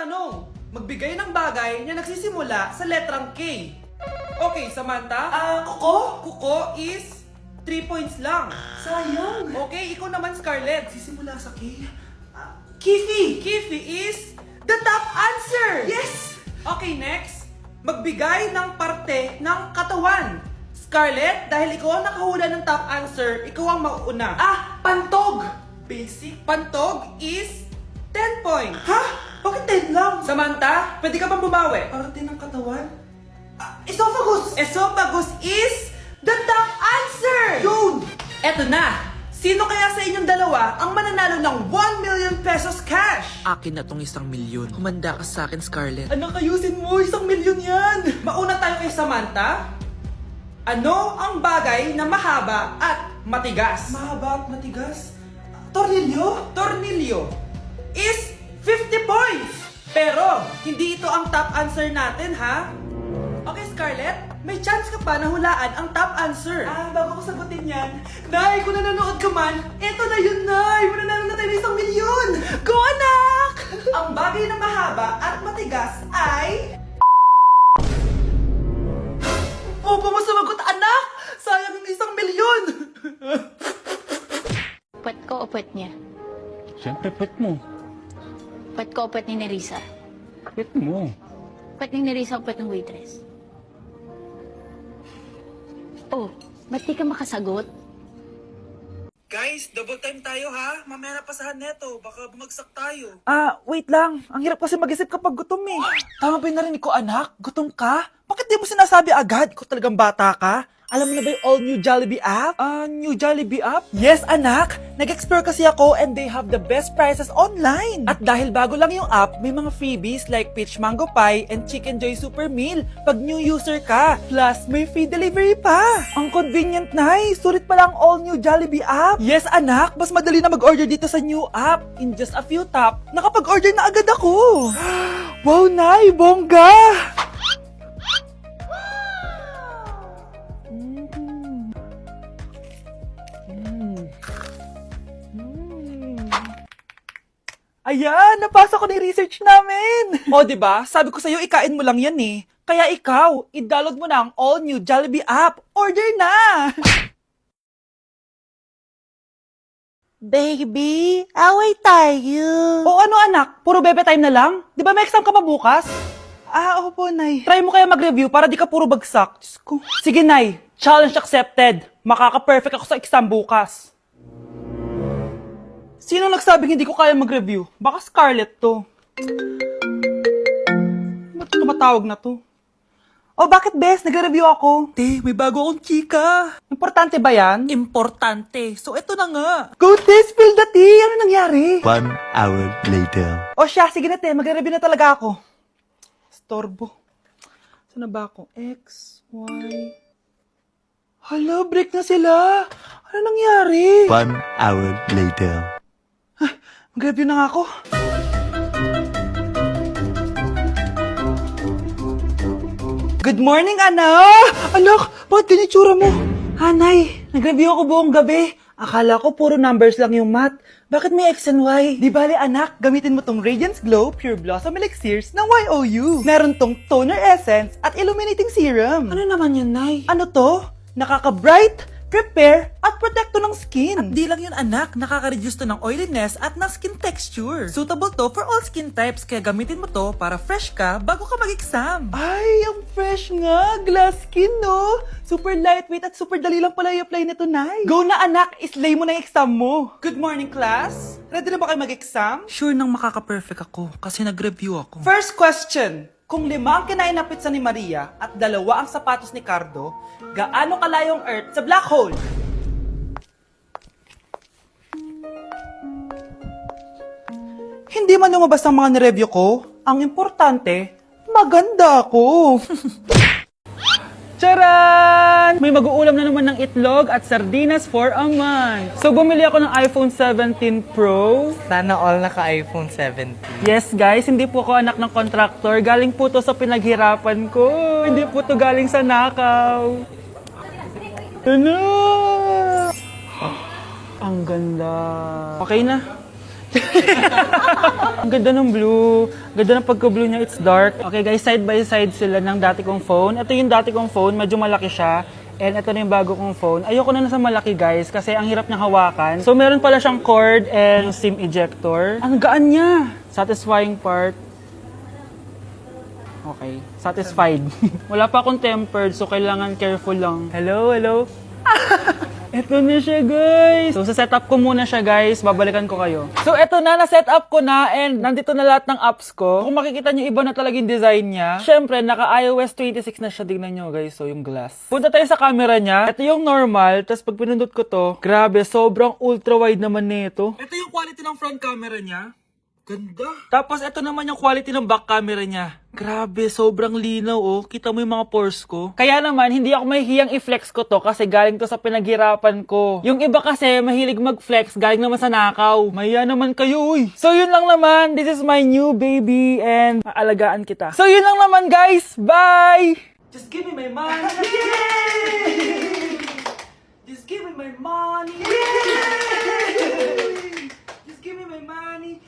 tanong. Magbigay ng bagay na nagsisimula sa letrang K. Okay, Samantha? Kuko? Kuko is 3 points lang. Sayang. Okay, ikaw naman, Scarlett. Sisimula sa K. Kifi! Kifi is the top answer! Yes! Okay, next. Magbigay ng parte ng katawan. Scarlett, dahil ikaw ang nakahula ng top answer, ikaw ang mauuna. Pantog! Basic. Pantog is 10 points. Ha? Bakit 10 lang? Samantha, pwede ka bang bumawi? Parte ng katawan? Esophagus! Esophagus is the top answer! Yun! Eto na! Sino kaya sa inyong dalawa ang mananalo ng 1 million pesos cash? Akin na tong 1 milyon. Humanda ka sa akin, Scarlett. Anak, ayusin mo! 1 milyon yan! Mauna tayo kay Samantha. Ano ang bagay na mahaba at matigas? Mahaba at matigas. Tornilyo? Tornilyo is 50 points! Pero, hindi ito ang top answer natin, ha? Okay, Scarlett, may chance ka pa na hulaan ang top answer. Bago ko sagutin yan, Nay, kung nanonood ka man, eto na yun, Nay! Mananalo na tayo ng 1 milyon! Go, anak! Ang bagay na mahaba at matigas ay... Opo mo sumagot, anak! Sayang yung 1 milyon! Pwet ko o pwet niya? Siyempre, pet mo. Pwet ko o pwet ni Nerissa? Pet mo. Pwet ni Nerissa o pwet ng waitress? Oh, ba't di ka makasagot? Guys, double time tayo, ha? Mamaya na pasahan neto. Baka bumagsak tayo. Wait lang. Ang hirap kasi mag-isip kapag gutom eh. Tama ba yung narinig ko, anak? Gutom ka? Bakit di mo sinasabi agad? Ikaw talagang bata ka? Alam mo na ba yung all new Jollibee app? New Jollibee app? Yes, anak! Nag-explore kasi ako and they have the best prices online. At dahil bago lang yung app, may mga freebies like peach mango pie and chicken joy super meal pag new user ka. Plus, may free delivery pa. Ang convenient, Nay. Sulit pala ang all new Jollibee app. Yes, anak. Mas madali na mag-order dito sa new app. In just a few tap, nakapag-order na agad ako. Wow, Nay! Bongga! Ayan, napasa ko na yung research namin. O, diba? Sabi ko sa'yo, ikain mo lang yan eh. Kaya ikaw, i-download mo na ang all-new Jollibee app. Order na! Baby, away tayo. O ano anak, puro bebe time na lang? Di ba may exam ka pa bukas? Opo, Nay. Try mo kaya mag-review para di ka puro bagsak. Diyos ko. Sige, Nay. Challenge accepted. Makaka-perfect ako sa exam bukas. Sino nagsabing hindi ko kaya mag-review? Baka Scarlett to. Ba't tumatawag na to? Oh, bakit, Bes? Nag-review ako. Te, may bago akong chika. Importante ba yan? Importante. So, eto na nga. Go, Te! Spill the tea! Ano nangyari? 1 hour later. O siya, sige na, Te. Mag-review na talaga ako. Storbo. Saan na ba ako? X, Y... Hala, break na sila. Ano nangyari? 1 hour later. Mag-review na nga ako. Good morning, anak! Anak, bakit ganyan tsura mo? Hanay, nag-review ako buong gabi. Akala ko puro numbers lang yung math. Bakit may X and Y? Di bale, anak, gamitin mo tong Radiance Glow Pure Blossom Elixirs ng YOU. Meron tong toner essence at illuminating serum. Ano naman yun, Nay? Ano to? Nakaka-bright, prepare, at protekto ng skin. At di lang yun, anak. Nakaka-reduce to ng oiliness at ng skin texture. Suitable to for all skin types, kaya gamitin mo to para fresh ka bago ka mag-exam. Ay, ang fresh nga. Glass skin, no? Super lightweight at super dali lang pala i-apply nito, Nay. Go na, anak. Islay mo na yung exam mo. Good morning, class. Ready na ba kayo mag-exam? Sure nang makaka-perfect ako kasi nag-review ako. First question. Kung 5 ang kinain na pizza ni Maria at 2 ang sapatos ni Cardo, gaano kalayo ang Earth sa black hole? Hindi man lumabas ang mga nireview ko, ang importante, maganda ako. Charan! May mag-uulam na naman ng itlog at sardinas for a month. So, bumili ako ng iPhone 17 Pro. Sana all naka-iPhone 17. Yes, guys, hindi po ako anak ng contractor. Galing po to sa pinaghirapan ko. Hindi po to galing sa nakaw. Ano? Ang ganda. Okay na. Ang ganda ng blue. Ganda ng pagka-blue niya. It's dark. Okay guys, side by side sila ng dati kong phone. Ito yung dati kong phone. Medyo malaki siya. And ito na yung bago kong phone. Ayoko na nasa malaki guys kasi ang hirap niyang hawakan. So meron pala siyang cord and SIM ejector. Ang gaan niya. Satisfying part. Okay. Satisfied. Wala pa akong tempered so kailangan careful lang. Hello, hello. Ito na siya, guys. So, sa setup ko muna siya, guys. Babalikan ko kayo. So, ito na. Na-setup ko na and nandito na lahat ng apps ko. Kung makikita nyo, iba na talaga yung design niya. Siyempre, naka-iOS 26 na siya. Tignan nyo, guys. So, yung glass. Punta tayo sa camera niya. Ito yung normal. Tapos, pag pinundot ko to, grabe, sobrang ultra-wide naman nito. Ito yung quality ng front camera niya. Ganda. Tapos, ito naman yung quality ng back camera niya. Grabe, sobrang linaw oh. Kita mo yung mga pores ko. Kaya naman, hindi ako mahihiyang i-flex ko to kasi galing to sa pinaghirapan ko. Yung iba kasi, mahilig mag-flex, galing naman sa nakaw. Mahiya naman kayo, uy. So yun lang naman, this is my new baby and maalagaan kita. So yun lang naman guys, bye! Just give me my money. Just give me my money. Just give me my money.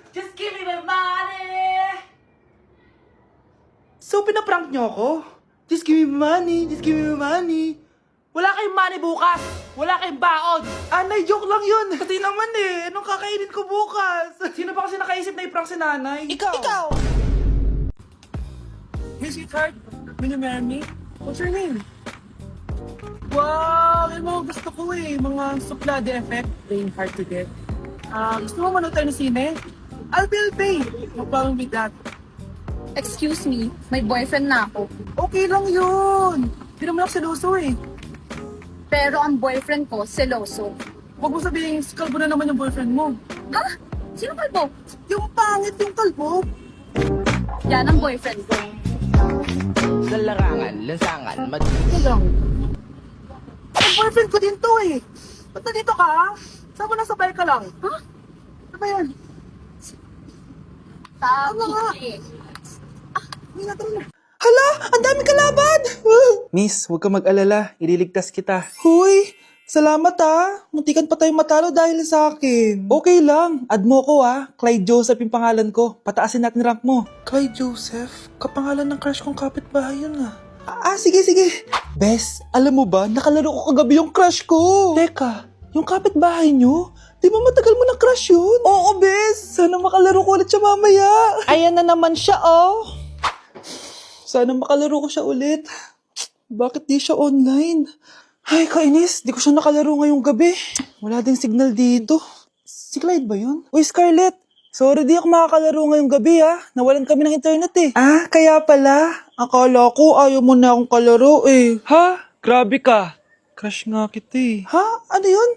Just give me my money! So, pinaprank nyo ako? Just give me money, just give me money. Wala kayong money bukas! Wala kayong baon! Anay, joke lang yun! Kasi naman eh, anong kakainin ko bukas? Sino ba kasi nakaisip na i-prank si nanay? Ikaw! Hey, sweetheart, will you marry me? What's your name? Wow, yung mga gusto ko eh, mga suplade effect, playing hard to get. Gusto mo manood tayo ng sine? I'll pay. No problem with that. Excuse me, may boyfriend na ako. Okay lang yun. Hindi naman ako seloso eh. Pero ang boyfriend ko, seloso. Huwag mo sabihin, kalbo na naman yung boyfriend mo. Ha? Sino kalbo? Yung pangit yung kalbo. Yan ang boyfriend ko. Ito lang. Ang boyfriend ko din to eh. Ba't nandito ka? Saan mo nasabay ka lang? Ha? Ano ba yan? Sabi nga? eh. Hala! Ang dami kalaban! Miss, huwag ka mag-alala. Ililigtas kita. Huy! Salamat Muntikan pa tayong matalo dahil sa akin. Okay lang. Add mo ko Clyde Joseph yung pangalan ko. Pataasin natin rank mo. Clyde Joseph? Kapangalan ng crush kong kapitbahay yun sige. Bes, alam mo ba, nakalaro ko kagabi yung crush ko. Teka, yung kapitbahay nyo? Di ba matagal mo na crush yun? Oo, Bes. Sana makalaro ko ulit siya mamaya. Ayan na naman siya, Sana makalaro ko siya ulit. Bakit di siya online? Ay, kainis. Di ko siya nakalaro ngayong gabi. Wala ding signal dito. Si Clyde ba yun? Uy, Scarlett. Sorry, di ako makakalaro ngayong gabi, Nawalan kami ng internet, eh. Kaya pala. Akala ko ayaw mo na akong kalaro, eh. Ha? Grabe ka. Crush nga kita, eh. Ha? Ano yun?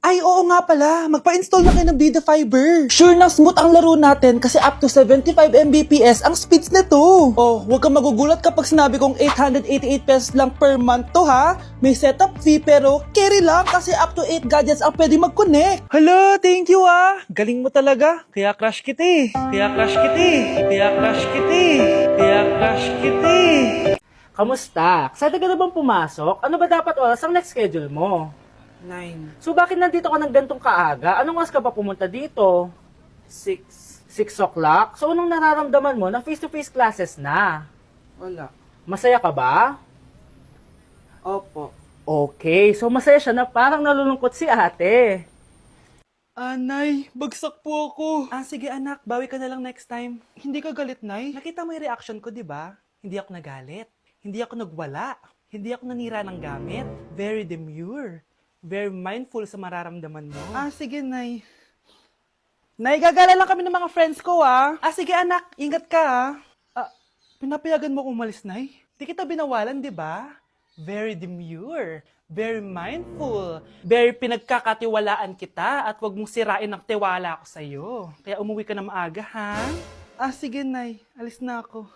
Ay, oo nga pala. Magpa-install na kayo ng Vida Fiber. Sure na smooth ang laro natin kasi up to 75 Mbps ang speeds nito. Oh, huwag kang magugulat kapag sinabi kong 888 pesos lang per month to May setup fee pero carry lang kasi up to 8 gadgets ang pwede mag-connect. Hala, thank you Galing mo talaga. Kaya crush kita eh. Kamusta? Excited ka na bang pumasok? Ano ba dapat oras ang next schedule mo? 9, So bakit nandito ka ng gantong kaaga? Anong oras ka pa pumunta dito? 6, 6 o'clock? So anong nararamdaman mo na face-to-face classes na? wala. Masaya ka ba? Opo. Okay, so masaya siya na parang nalulungkot si ate. Nay, bagsak po ako. Sige anak, bawi ka na lang next time. Hindi ka galit, Nay? Nakita mo yung reaction ko, di ba? Hindi ako nagalit. Hindi ako nagwala. Hindi ako nanira ng gamit. Very demure. Very mindful sa mararamdaman mo. Sige, Nay. Nay, gagala lang kami ng mga friends ko, sige anak, ingat ka, pinapayagan mo kong umalis, Nay? Di kita binawalan, di ba? Very demure. Very mindful. Very pinagkakatiwalaan kita at wag mong sirain ang tiwala ko sa'yo. Kaya umuwi ka na maaga, ha? Sige, Nay. Alis na ako.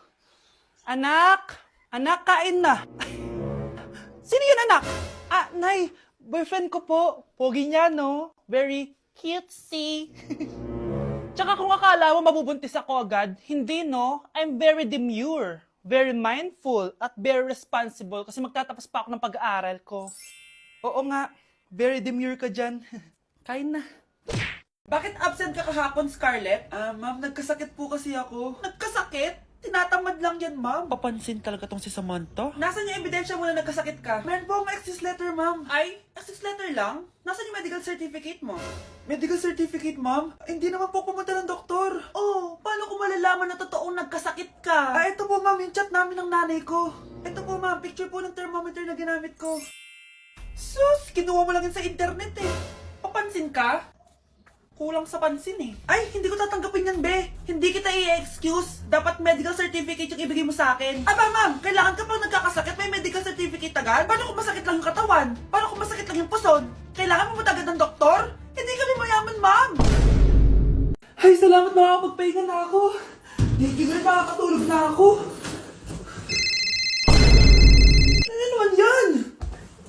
Anak! Anak, kain na! Sino yun, anak? Nay, boyfriend ko po. Pogi niya, no? Very cutesy. Tsaka kung akala mo mabubuntis ako agad, hindi, no? I'm very demure. Very mindful at very responsible kasi magtatapos pa ako ng pag-aaral ko. Oo nga, very demure ka dyan. Kain na. Bakit absent ka kahapon, Scarlett? Ma'am, nagkasakit po kasi ako. Nagkasakit? Tinatamad lang yan, ma'am. Papansin talaga tong si Samantha. Nasaan yung ebidensya mo na nagkasakit ka? Meron po akong excuse letter, ma'am. Ay, excuse letter lang? Nasaan yung medical certificate mo? Medical certificate, ma'am? Hindi naman po pumunta ng doktor. Oh, paano ko malalaman na totoong nagkasakit ka? Ito po, ma'am, yung chat namin ng nanay ko. Ito po, ma'am, picture po ng thermometer na ginamit ko. Sus, kinuha mo lang yun sa internet eh. Papansin ka? Kulang sa pansin eh. Ay, hindi ko tatanggapin yan, be. Hindi kita i-excuse. Dapat medical certificate yung ibigay mo sa akin. Aba, ma'am, kailangan ka pang nagkakasakit, may medical certificate agad? Paano kung masakit lang yung katawan? Paano kung masakit lang yung puson? Kailangan mo agad ng doktor? Hindi kami mayaman, ma'am. Ay, salamat, makakapagpahinga na ako. Hindi ko na makakatulog na ako. Ano naman yan?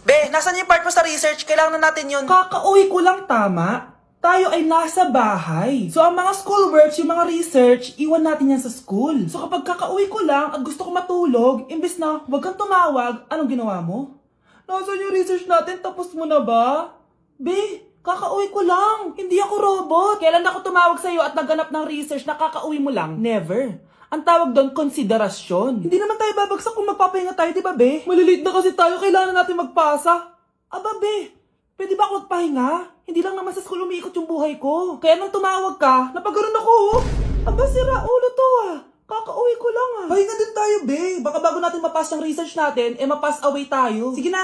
Be, nasan yung part mo sa research? Kailangan na natin yun. Kakauwi ko lang, tama? Tayo ay nasa bahay. So, ang mga schoolworks, yung mga research, iwan natin yan sa school. So, kapag kakauwi ko lang at gusto ko matulog, imbes na huwag kang tumawag, anong ginawa mo? Nasaan yung research natin? Tapos mo na ba? Be, kakauwi ko lang. Hindi ako robot. Kailan ako tumawag sa'yo at nagganap ng research na kakauwi mo lang? Never. Ang tawag doon, konsiderasyon. Hindi naman tayo babagsak kung magpapahinga tayo, di ba, be? Malilate na kasi tayo, kailangan natin magpasa. Aba, be, pwede ba ako magpahinga? Hindi lang naman sa school umiikot yung buhay ko. Kaya nung tumawag ka, napagaron ako, oh. Aba, sira ulo to, ah. Kakauwi ko lang, ah. Pahinga din tayo, be. Baka bago natin mapass yung research natin, mapass away tayo. Sige na.